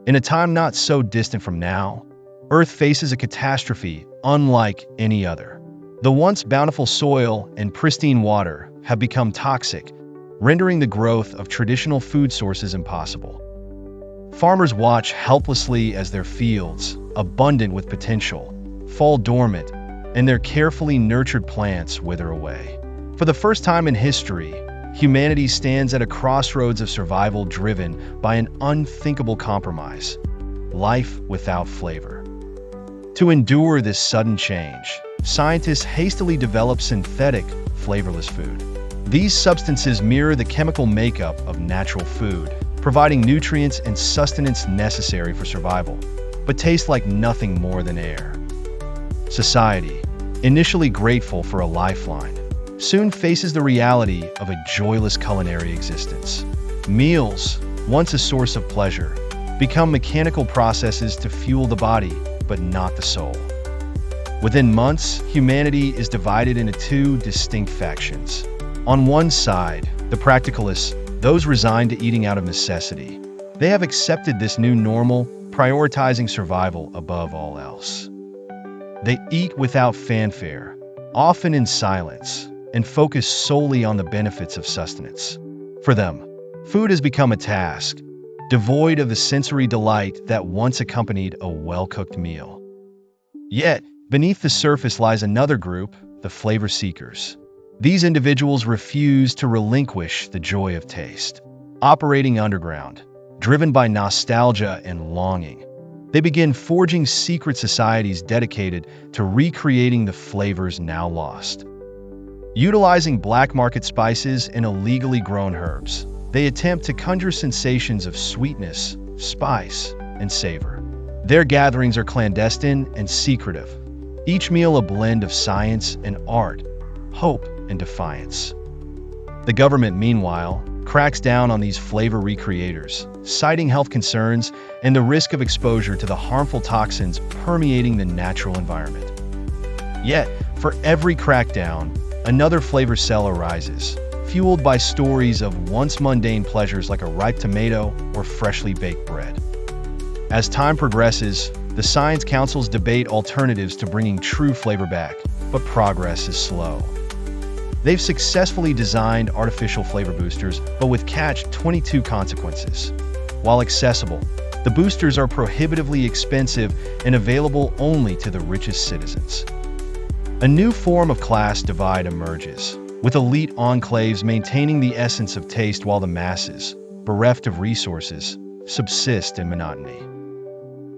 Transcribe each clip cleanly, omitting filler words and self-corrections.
In a time not so distant from now, Earth faces a catastrophe unlike any other. The once bountiful soil and pristine water have become toxic, rendering the growth of traditional food sources impossible. Farmers watch helplessly as their fields, abundant with potential, fall dormant, and their carefully nurtured plants wither away. For the first time in history, humanity stands at a crossroads of survival driven by an unthinkable compromise: life without flavor. To endure this sudden change, scientists hastily develop synthetic, flavorless food. These substances mirror the chemical makeup of natural food, providing nutrients and sustenance necessary for survival, but taste like nothing more than air. Society, initially grateful for a lifeline, soon faces the reality of a joyless culinary existence. Meals, once a source of pleasure, become mechanical processes to fuel the body, but not the soul. Within months, humanity is divided into two distinct factions. On one side, the Practicalists, those resigned to eating out of necessity. They have accepted this new normal, prioritizing survival above all else. They eat without fanfare, often in silence, and focus solely on the benefits of sustenance. For them, food has become a task, devoid of the sensory delight that once accompanied a well-cooked meal. Yet, beneath the surface lies another group, the flavor seekers. These individuals refuse to relinquish the joy of taste. Operating underground, driven by nostalgia and longing, they begin forging secret societies dedicated to recreating the flavors now lost. Utilizing black market spices and illegally grown herbs, they attempt to conjure sensations of sweetness, spice, and savor. Their gatherings are clandestine and secretive, each meal a blend of science and art, hope and defiance. The government, meanwhile, cracks down on these flavor recreators, citing health concerns and the risk of exposure to the harmful toxins permeating the natural environment. Yet, for every crackdown, another flavor cell arises, fueled by stories of once mundane pleasures like a ripe tomato or freshly baked bread. As time progresses, the science councils debate alternatives to bringing true flavor back, but progress is slow. They've successfully designed artificial flavor boosters, but with catch-22 consequences. While accessible, the boosters are prohibitively expensive and available only to the richest citizens. A new form of class divide emerges, with elite enclaves maintaining the essence of taste while the masses, bereft of resources, subsist in monotony.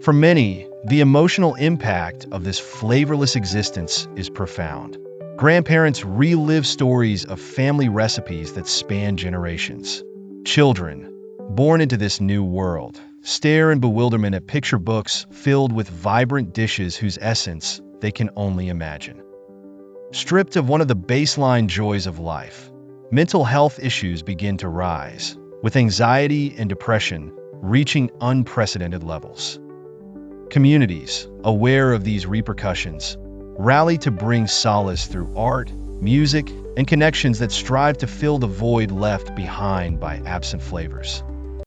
For many, the emotional impact of this flavorless existence is profound. Grandparents relive stories of family recipes that span generations. Children, born into this new world, stare in bewilderment at picture books filled with vibrant dishes whose essence they can only imagine. Stripped of one of the baseline joys of life, mental health issues begin to rise, with anxiety and depression reaching unprecedented levels. Communities, aware of these repercussions, rally to bring solace through art, music, and connections that strive to fill the void left behind by absent flavors.